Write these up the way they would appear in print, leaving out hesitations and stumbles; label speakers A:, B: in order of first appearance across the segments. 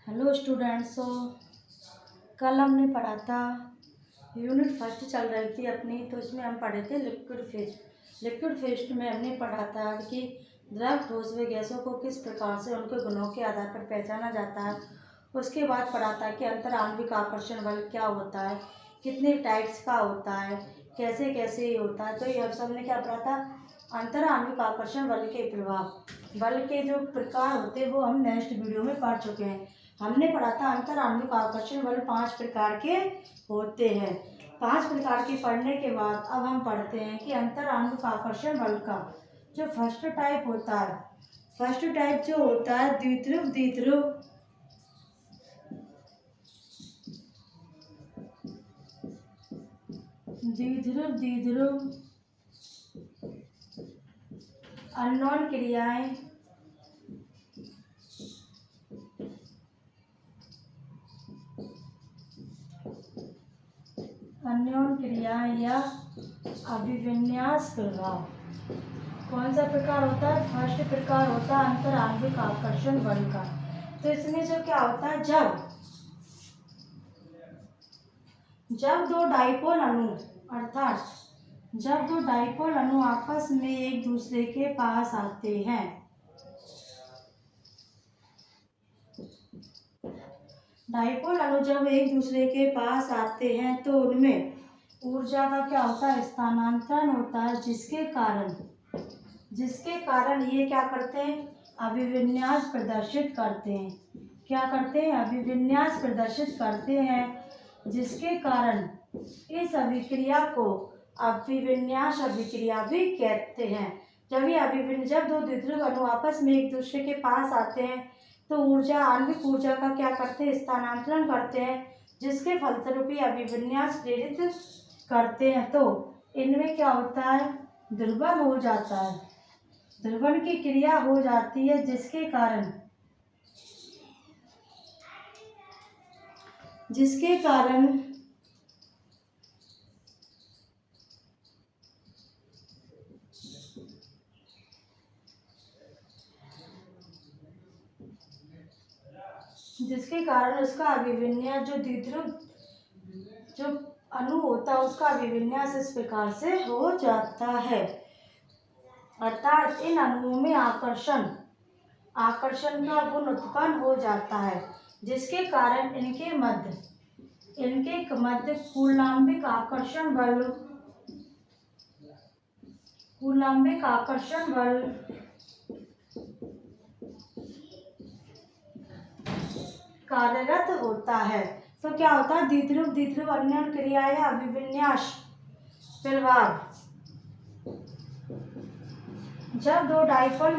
A: Hello students. कल हमने पढ़ा था यूनिट फर्स्ट चल रही थी अपनी, तो इसमें हम पढ़े थे लिक्विड फेज। लिक्विड फेज में हमने पढ़ा था कि द्रव ठोस व गैसों को किस प्रकार से उनके गुणों के आधार पर पहचाना जाता है। उसके बाद पढ़ा था कि अंतर आणविक आकर्षण बल क्या होता है, कितने टाइप्स का होता है, कैसे कैसे ये होता है। तो ये हम सब ने क्या पढ़ा था, अंतर आणविक आकर्षण बल के प्रभाव, बल के जो प्रकार होते हैं वो हम नेक्स्ट वीडियो में पढ़ चुके हैं। हमने पढ़ा था अंतर आणविक आकर्षण बल 5 प्रकार के होते हैं। 5 प्रकार के पढ़ने के बाद अब हम पढ़ते हैं कि अंतर आणविक आकर्षण बल का जो फर्स्ट टाइप होता है, फर्स्ट टाइप जो होता है द्विध्रुव द्विध्रुव द्विध्रुव द्विध्रुव अननोन क्रियाएं, अन्योन क्रियाएं या अभिविन्यास प्रभाव। कौन सा प्रकार होता है? फर्स्ट प्रकार होता है अंतर आणविक आकर्षण बल का। तो इसमें जो क्या होता है, जब दो डाइपोल अणु अर्थात जब दो डाइपोल अणु आपस में एक दूसरे के पास आते हैं, डाइपोल अणु जब एक दूसरे के पास आते हैं तो उनमें ऊर्जा का क्या होता है, स्थानांतरण होता है, जिसके कारण ये क्या करते हैं, अभिविन्यास प्रदर्शित करते हैं। क्या करते हैं? अभिविन्यास प्रदर्शित करते हैं, जिसके कारण इस अभिक्रिया को अभिविन्यास अभिक्रिया भी कहते हैं। जब दो द्विध्रुव अणु आपस में एक दूसरे के पास आते हैं तो आणविक ऊर्जा का क्या करते हैं, स्थानांतरण करते हैं, जिसके फलस्वरूप अभिविन्यास प्रेरित करते हैं। तो इनमें क्या होता है, ध्रुवण हो जाता है, ध्रुवण की क्रिया हो जाती है, जिसके कारण उसका अभिविन्यास जो द्विध्रुव जो अणु होता है उसका अभिविन्यास इस प्रकार से हो जाता है। अर्थात इन अणुओं में आकर्षण का गुण उत्पन्न हो जाता है, जिसके कारण इनके मध्य कूलाम्बिक आकर्षण बल कार्यरत होता है। तो क्या होता है, द्विध्रुव अन्योन क्रिया या अभिविन्यास प्रभाव। जब दो डाइपोल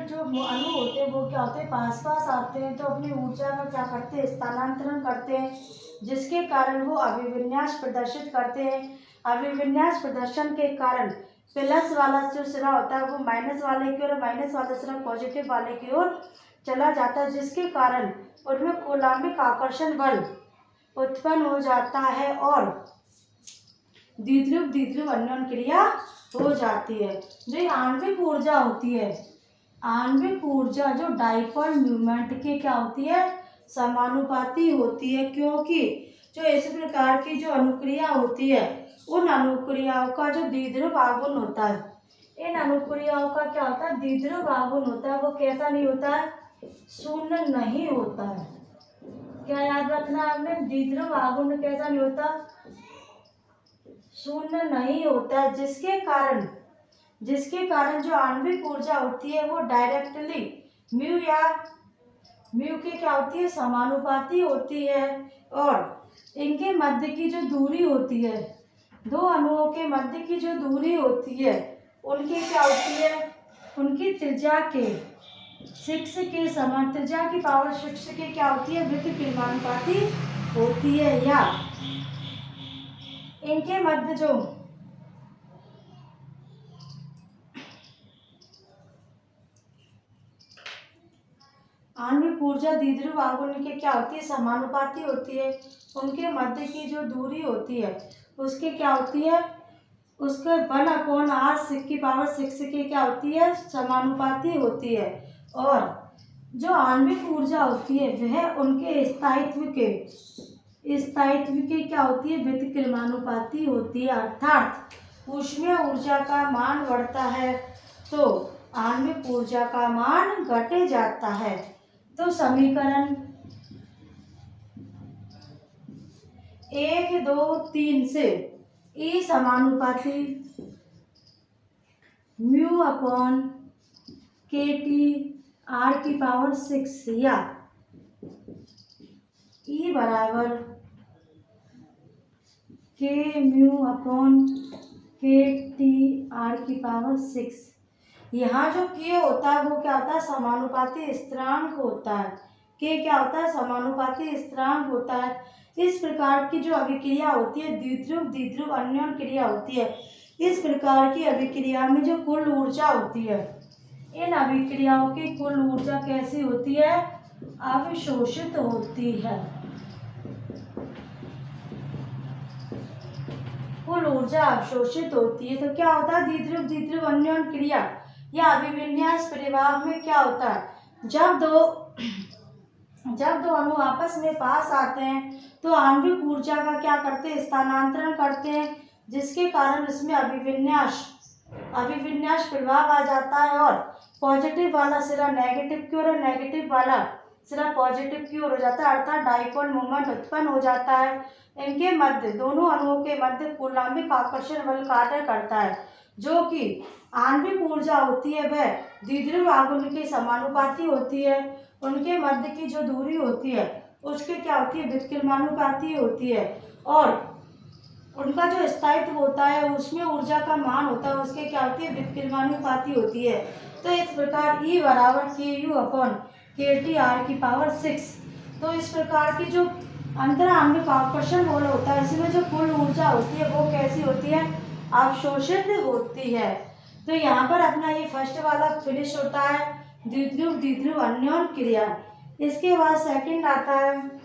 A: जो अणु होते हैं वो क्या होते हैं, पास आते हैं तो अपनी ऊर्जा का क्या करते हैं, स्थानांतरण करते हैं, जिसके कारण वो अभिविन्यास प्रदर्शित करते हैं। अभिविन्यास प्रदर्शन के कारण प्लस वाला जो सिरा होता है वो माइनस वाले की ओर, माइनस वाला सिरा पॉजिटिव वाले की ओर चला जाता है, जिसके कारण उनमें कूलाम्बिक आकर्षण बल उत्पन्न हो जाता है और द्विध्रुव अन्योन क्रिया हो जाती है। जो आणविक ऊर्जा होती है, आणविक ऊर्जा जो डाइपोल मूवमेंट की क्या होती है, समानुपाती होती है, क्योंकि जो इस प्रकार की जो अनुक्रिया होती है उन अनुक्रियाओं का जो द्विध्रुव आघूर्ण होता है, इन अनुक्रियाओं का क्या होता है, द्विध्रुव आघूर्ण होता है, वो कैसा नहीं होता है, शून्य नहीं होता है। क्या याद रखना आपने, द्विध्रुव आघूर्ण कैसा नहीं होता, शून्य नहीं होता है, जिसके कारण जो आणविक ऊर्जा होती है वो डायरेक्टली म्यू की क्या होती है, समानुपाती होती है। और इनके मध्य की जो दूरी होती है, दो अणुओं के मध्य की जो दूरी होती है उनकी क्या होती है, उनकी त्रिज्या के 6 के समान, त्रिज्या की पावर 6 के क्या होती है, व्युत्क्रमानुपाती होती है। या इनके मध्य जो आणविक ऊर्जा द्विध्रुव आघूर्ण के क्या होती है, समानुपाती होती है। उनके मध्य की जो दूरी होती है उसकी क्या होती है, उसके 1/r6 की पावर 6 की क्या होती है, समानुपाती होती है। और जो आणविक ऊर्जा होती है वह उनके स्थायित्व के क्या होती है, व्यतिक्रमानुपाती होती है। अर्थात ऊष्मीय ऊर्जा का मान बढ़ता है तो आणविक ऊर्जा का मान घट जाता है। तो समीकरण 1, 2, 3 से E समानुपाती म्यू अपॉन KT r⁶ या E बराबर K mu upon KT r⁶। यहाँ जो K होता है वो क्या होता है, समानुपाती स्थिरांक होता है। K क्या होता है, समानुपाती स्थिरांक होता है। इस प्रकार की जो अभिक्रिया होती है द्विध्रुव अन्योन क्रिया होती है। इस प्रकार की अभिक्रिया में जो कुल ऊर्जा होती है, इन अभिक्रियाओं की कुल ऊर्जा कैसी होती है, अवशोषित होती है। कुल ऊर्जा अवशोषित होती है। तो क्या होता है, द्विध्रुव अन्योन क्रिया या अभिविन्यास प्रभाव में क्या होता है, जब दो अणु आपस में पास आते हैं तो आणविक ऊर्जा का क्या करते हैं, स्थानांतरण करते हैं, जिसके कारण इसमें अभिविन्यास प्रभाव आ जाता है और पॉजिटिव वाला सिरा नेगेटिव की ओर और नेगेटिव वाला सिरा पॉजिटिव की ओर हो जाता है, अर्थात डाइपोल मोमेंट उत्पन्न हो जाता है। इनके मध्य, दोनों अणुओं के मध्य कूलाम्बिक आकर्षण बल कार्य करता है, जो कि आणविक ऊर्जा होती है वह द्विध्रुव आघूर्ण के समानुपाती होती है। उनके मध्य की जो दूरी होती है उसके क्या होती है, व्युत्क्रमानुपाती होती है। और उनका जो स्थायित्व होता है उसमें ऊर्जा का मान होता है उसके क्या होती है, व्युत्क्रमानुपाती होती है। तो इस प्रकार E बराबर KU अपॉन KT r⁶। तो इस प्रकार की जो अंतर आणविक आकर्षण बल होता है इसमें जो कुल ऊर्जा होती है वो कैसी होती है, अवशोषित होती है। तो यहाँ पर अपना ये फर्स्ट वाला फिनिश होता है, द्विध्रुव अन्योन क्रिया। इसके बाद सेकंड आता है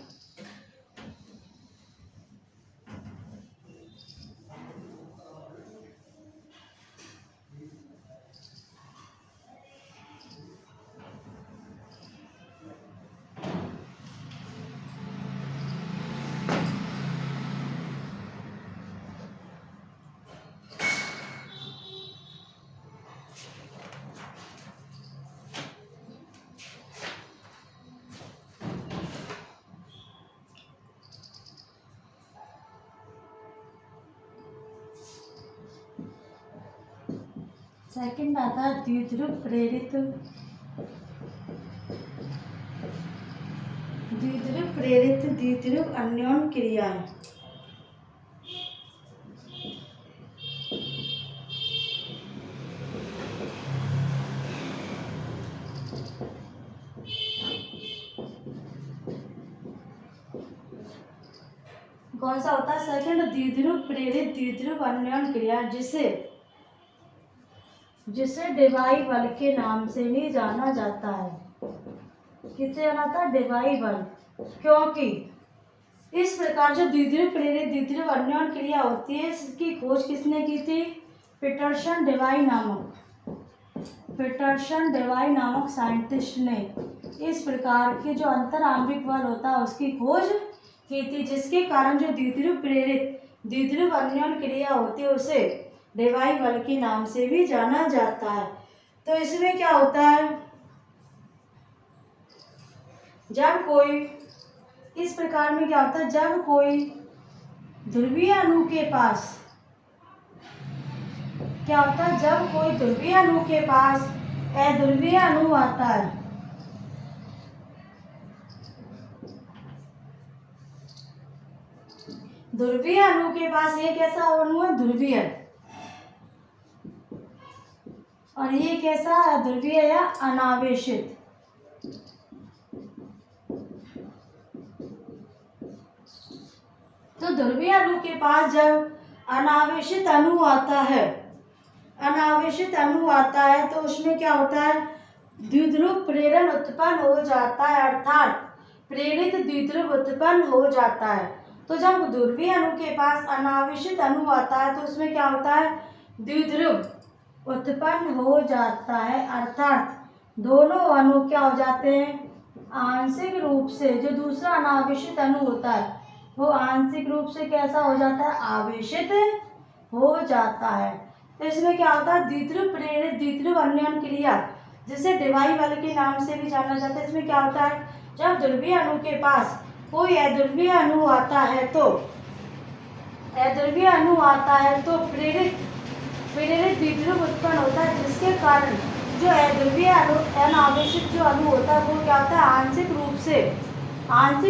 A: सेकंड आता है द्विध्रुव प्रेरित द्विध्रुव अन्योन क्रिया। कौन सा होता है, सेकंड द्विध्रुव प्रेरित द्विध्रुव अन्योन क्रिया, जिसे डेबाई बल के नाम से भी जाना जाता है। किसे जाना था, डेबाई बल। क्योंकि इस प्रकार जो द्विध्रुव प्रेरित द्विध्रुव अन्योन क्रिया होती है इसकी खोज किसने की थी, पीटरसन डेबाई नामक साइंटिस्ट ने इस प्रकार के जो अंतर आणविक बल होता है उसकी खोज की थी, जिसके कारण जो द्विध्रुव प्रेरित द्विध्रुव अन्योन क्रिया होती है उसे डेबाई बल के नाम से भी जाना जाता है। तो इसमें क्या होता है, जब कोई इस प्रकार में क्या होता है, जब कोई ध्रुवीय अणु के पास क्या होता है, जब कोई ध्रुवीय अणु के पास अध्रुवीय अणु आता है ध्रुवीय अणु के पास एक ऐसा अणु है ध्रुवीय, और ये कैसा अध्रुवीय या अनावेशित। तो ध्रुवीय अणु के पास जब अनावेशित अणु आता है तो उसमें क्या होता है, द्विध्रुव प्रेरण उत्पन्न हो जाता है, अर्थात प्रेरित द्विध्रुव उत्पन्न हो जाता है। तो जब ध्रुवीय अणु के पास अनावेशित अणु आता है तो उसमें क्या होता है, द्विध्रुव उत्पन्न हो जाता है, अर्थात दोनों अणु क्या हो जाते हैं, आंशिक रूप से, जो दूसरा अनावेशित अणु होता है वो आंशिक रूप से कैसा हो जाता है, आवेशित हो जाता है। तो इसमें क्या होता है, द्विध्रुव प्रेरित द्विध्रुव अन्वयन क्रिया, जिसे डिवाई बल के नाम से भी जाना जाता है। इसमें क्या होता है, जब ध्रुवीय अणु के पास कोई अध्रुवीय अणु आता है तो प्रेरित द्विध्रुव उत्पन्न होता है, जिसके कारण जो अध्रुवीय अणु अनावेशित जो अणु होता है वो क्या होता है, आंशिक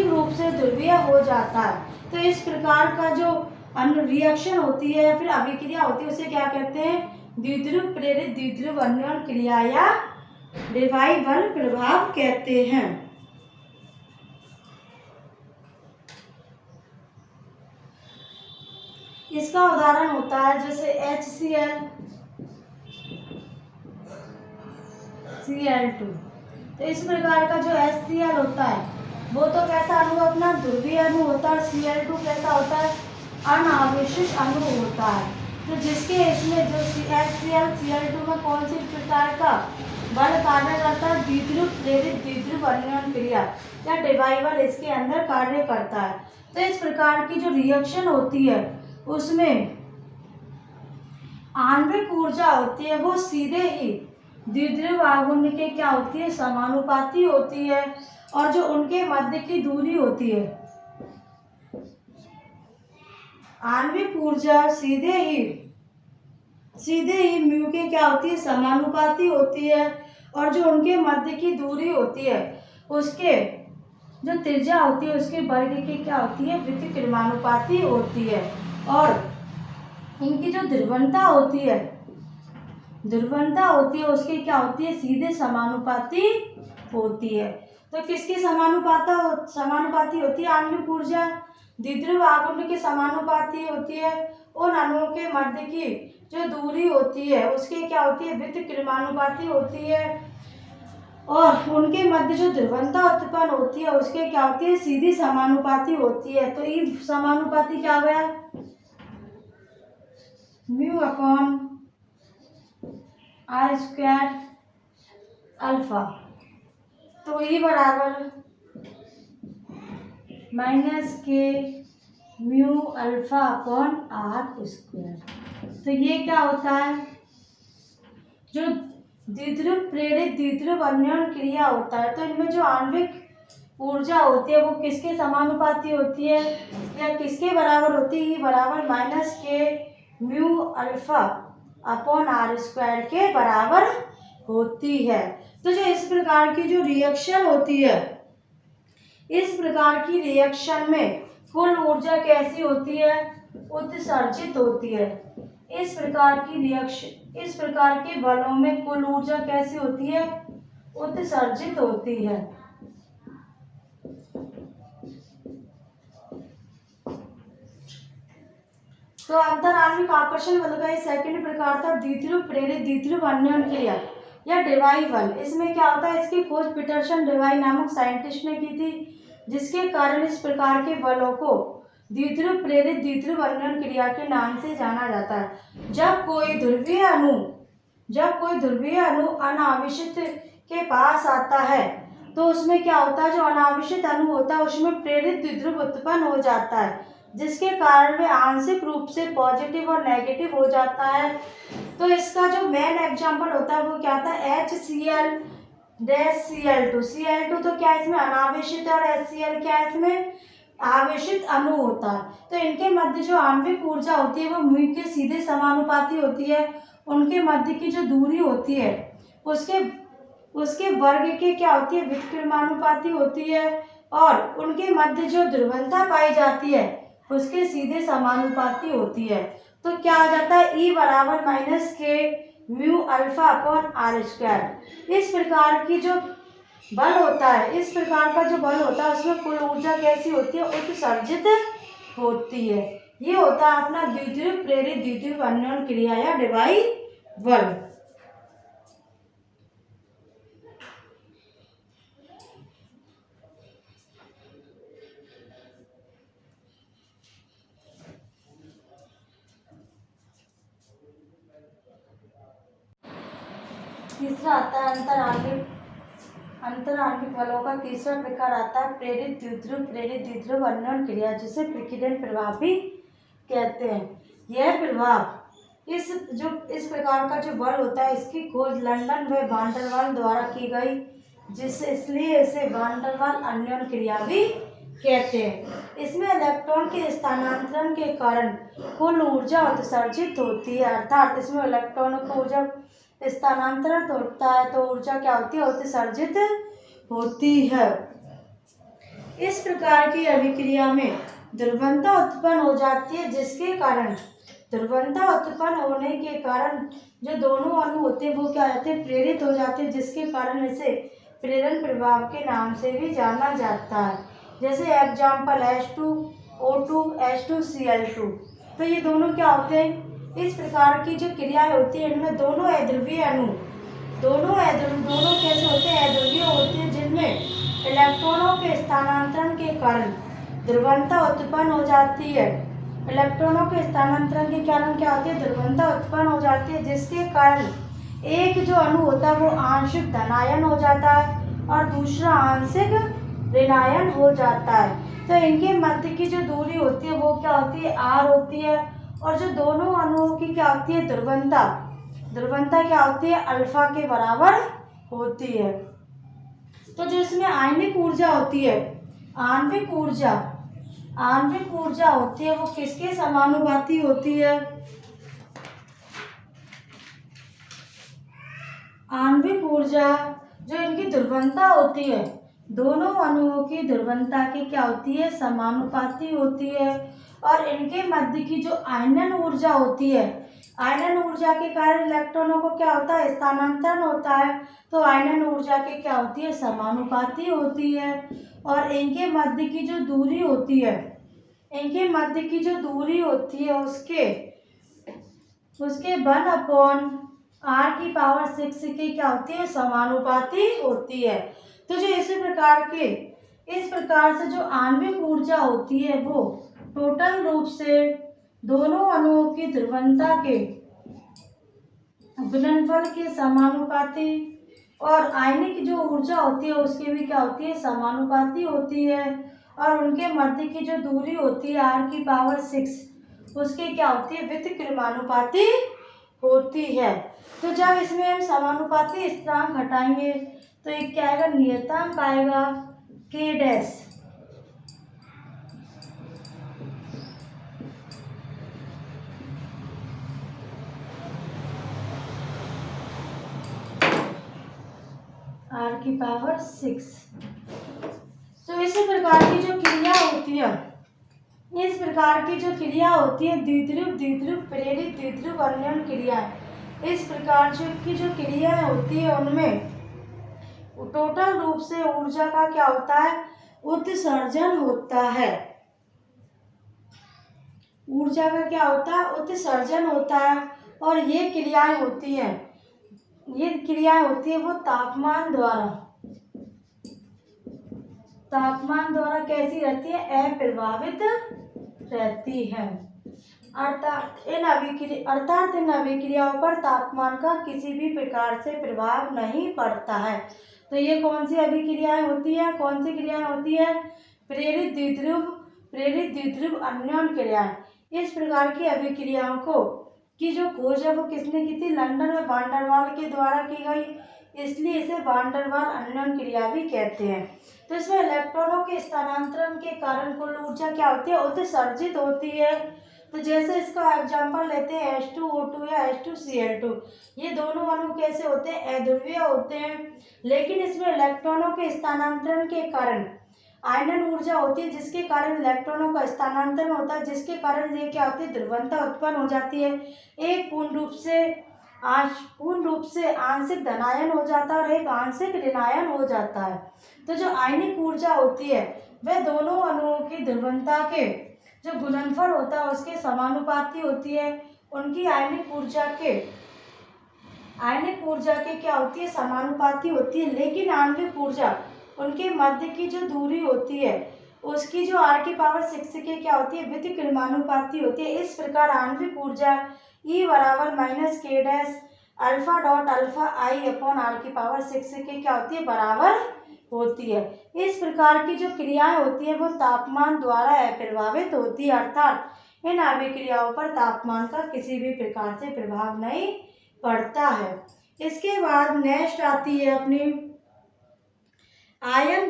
A: रूप से ध्रुवीय हो जाता है। तो इस प्रकार का जो रिएक्शन होती है या फिर अभिक्रिया होती है उसे क्या कहते हैं, द्विध्रुव प्रेरित द्विध्रुव अन्वयन क्रिया या डिवाई बल प्रभाव कहते हैं। इसका उदाहरण होता है जैसे HCl Cl2। तो इस प्रकार का जो HCl होता है वो तो कैसा अणु अपना ध्रुवीय अणु होता है, Cl2 कैसा होता है, अनावेशित अणु होता है। तो जिसके इसमें जो HCl Cl2 में कौन सी प्रकार का बल कार्य करता है, द्विध्रुव प्रेरित द्विध्रुव अन्वयन क्रिया या डिवाई बल इसके अंदर कार्य करता है। तो इस प्रकार की जो रिएक्शन होती है उसमें आणविक ऊर्जा होती है वो सीधे ही द्विध्रुव आघूर्ण के क्या होती है, समानुपाती होती है। और जो उनके मध्य की दूरी होती है, आणविक ऊर्जा सीधे ही म्यू के क्या होती है, समानुपाती होती है। और जो उनके मध्य की दूरी होती है उसके जो त्रिज्या होती है उसके वर्ग की क्या होती है, व्युत्क्रमानुपाती होती है। और इनकी जो ध्रुवणता होती है उसकी क्या होती है, सीधे समानुपाती होती है। तो किसकी समानुपाती होती है, आणविक ऊर्जा द्विध्रुव आघूर्ण के समानुपाती होती है। उन अणुओं के मध्य की जो दूरी होती है उसकी क्या होती है, व्युत्क्रमानुपाती होती है। और उनके मध्य जो ध्रुवणता उत्पन्न होती है उसके क्या होती है, सीधी समानुपाती होती है। तो ई समानुपाती क्या हो गया, mu upon r square alpha. तो ई बराबर -k mu alpha upon r square. तो ये क्या होता है, जो द्विध्रुव प्रेरित द्विध्रुव अन्वयन क्रिया होता है तो इनमें जो आणविक ऊर्जा होती है वो किसके समानुपाती होती है या किसके बराबर होती है, बराबर -k mu alpha upon r square के बराबर होती है। तो जो इस प्रकार की जो रिएक्शन होती है, इस प्रकार की रिएक्शन में कुल ऊर्जा कैसी होती है, उत्सर्जित होती है। इस प्रकार के बलों में कुल ऊर्जा कैसी होती है, उत्सर्जित होती है। तो अंतराण्विक आकर्षण बल का सेकंड प्रकार था द्विध्रुव प्रेरित द्विध्रुव अन्वयन क्रिया या डिवाई बल। इसमें क्या होता है, इसकी खोज पीटरसन डिवाई नामक साइंटिस्ट ने की थी, जिसके कारण इस प्रकार के बलों को द्विध्रुव प्रेरित द्विध्रुव अन्वयन क्रिया के नाम से जाना जाता है। जब कोई ध्रुवीय अणु अनावेशित के पास आता है तो उसमें क्या होता है, जो अनावेशित अणु होता है उसमें प्रेरित द्विध्रुव उत्पन्न हो जाता है, जिसके कारण वे आंशिक रूप से पॉजिटिव और नेगेटिव हो जाता है। तो इसका जो मेन एग्जांपल होता है वो क्या होता है, HCl Cl2। Cl2 तो क्या है, इसमें अनावेशित, और HCl क्या है, इसमें आवेशित अणु होता है। तो इनके मध्य जो आणविक ऊर्जा होती है वो म्यू के सीधे समानुपाती होती है। उनके मध्य की जो दूरी होती है उसके वर्ग के क्या होती है, व्युत्क्रमानुपाती होती है। और उनके मध्य जो ध्रुवणता पाई जाती है उसके सीधे समानुपाती होती है। तो क्या आ जाता है, E बराबर -k mu alpha upon r square. इस प्रकार का जो बल होता है उसमें कुल ऊर्जा कैसी होती है, उत्सर्जित होती है। ये होता है अपना द्विध्रुव प्रेरित द्विध्रुव अन्वयन क्रिया या डिवाई बल। तीसरा आता है अंतराण्विक अंतर आणविक बलों का तीसरा प्रकार आता है प्रेरित द्विध्रुव अन्योन्य क्रिया, जिसे विकिरण प्रभाव भी कहते हैं। यह प्रभाव इस प्रकार का जो बल होता है, इसकी खोज लंदन व वान डेर वाल द्वारा की गई, इसलिए इसे वान डेर वाल अन्योन्य क्रिया भी कहते हैं। इसमें इलेक्ट्रॉन के स्थानांतरण के कारण कुल ऊर्जा उत्सर्जित होती है, अर्थात इसमें इलेक्ट्रॉनों को जब स्थानांतरण होता है तो ऊर्जा क्या होती है, उत्सर्जित होती है। इस प्रकार की अभिक्रिया में ध्रुवणता उत्पन्न हो जाती है, जिसके कारण ध्रुवणता उत्पन्न होने के कारण जो दोनों अणु होते हैं वो क्या होते हैं, प्रेरित हो जाते हैं, जिसके कारण इसे प्रेरण प्रभाव के नाम से भी जाना जाता है। जैसे एग्जाम्पल H2O2 H2Cl2। तो ये दोनों क्या होते हैं, इस प्रकार की जो क्रियाएं होती है इनमें दोनों अध्रुवीय अणु दोनों कैसे होते हैं, अध्रुवीय होते हैं, जिनमें इलेक्ट्रॉनों के स्थानांतरण के कारण ध्रुवणता उत्पन्न हो जाती है। इलेक्ट्रॉनों के स्थानांतरण के कारण क्या होती है, ध्रुवणता उत्पन्न हो जाती है, जिसके कारण एक जो अणु होता है वो आंशिक धनायन हो जाता है और दूसरा आंशिक ऋणायन हो जाता है। तो इनके मध्य की जो दूरी होती है वो क्या होती है, r होती है, और जो दोनों अणुओं की क्या होती है, ध्रुवणता क्या होती है, अल्फा के बराबर होती है। तो जो इसमें आण्विक ऊर्जा होती है, आणविक ऊर्जा होती है वो किसके समानुपाती होती है, आणविक ऊर्जा जो इनकी ध्रुवणता होती है, दोनों अणुओं की ध्रुवणता की क्या होती है, समानुपाती होती है। और इनके मध्य की जो आयनन ऊर्जा होती है, आयनन ऊर्जा के कारण इलेक्ट्रॉनों को क्या होता है, स्थानांतरण होता है, तो आयनन ऊर्जा की क्या होती है, समानुपाती होती है। और इनके मध्य की जो दूरी होती है, उसके 1/r⁶ की क्या होती है, समानुपाती होती है। तो जो इस प्रकार से जो आणविक ऊर्जा होती है वो टोटल रूप से दोनों अणुओं की ध्रुवणता के गुणनफल के समानुपाती, और आयनिक जो ऊर्जा होती है उसकी भी क्या होती है, समानुपाती होती है। और उनके मध्य की जो दूरी होती है r⁶, उसकी क्या होती है, व्युत्क्रमानुपाती होती है। तो जब इसमें हम समानुपाती स्थिरांक हटाएंगे तो एक क्या आएगा, नियतांक आएगा k'। r⁶। तो इस प्रकार की जो क्रिया होती है, द्विध्रुव प्रेरित द्विध्रुव अन्योन्य क्रिया, इस प्रकार की जो क्रियाएं होती है उनमें टोटल रूप से ऊर्जा का क्या होता है, उत्सर्जन होता है। ऊर्जा का क्या होता है, उत्सर्जन होता है। और ये क्रियाएं होती है वो तापमान द्वारा कैसी रहती है, अप्रभावित रहती है। अर्थात इन अभिक्रियाओं पर तापमान का किसी भी प्रकार से प्रभाव नहीं पड़ता है। तो ये कौन सी अभिक्रियाएं होती है, प्रेरित द्विध्रुव अन्योन्य क्रियाएं। इस प्रकार की अभिक्रियाओं की जो खोज है वो किसने की थी, लंदन में वान डेर वाल के द्वारा की गई, इसलिए इसे वान डेर वाल अन्योन्य क्रिया भी कहते हैं। तो इसमें इलेक्ट्रॉनों के स्थानांतरण के कारण कुल ऊर्जा क्या होती है, उत्सर्जित होती है। तो जैसे इसका एग्जांपल लेते हैं H2O2 या H2Cl2, ये दोनों अणु कैसे होते हैं, अध्रुवीय होते हैं, लेकिन इसमें इलेक्ट्रॉनों के स्थानांतरण के कारण आयनन ऊर्जा होती है, जिसके कारण इलेक्ट्रॉनों का स्थानांतरण होता है, जिसके कारण ये क्या होती है, ध्रुवणता उत्पन्न हो जाती है। एक पूर्ण रूप से आंशिक धनायन हो जाता है और एक आंशिक ऋणायन हो जाता है। तो जो आयनिक ऊर्जा होती है वह दोनों अणुओं की ध्रुवणता के जो गुणनफल होता है उसके समानुपाती होती है। उनकी आयनिक ऊर्जा के क्या होती है, समानुपाती होती है। लेकिन आणविक ऊर्जा उनके मध्य की जो दूरी होती है उसकी जो r⁶ के क्या होती है, व्युत्क्रमानुपाती होती है। इस प्रकार आणविक ऊर्जा E = k', alpha dot alpha i upon r की पावर 6 के क्या होती है, बराबर होती है। इस प्रकार की जो क्रियाएं होती है वो तापमान द्वारा प्रभावित होती है, अर्थात इन अभिक्रियाओं पर तापमान का किसी भी प्रकार से प्रभाव नहीं पड़ता है। इसके बाद नेक्स्ट आती है अपनी आयन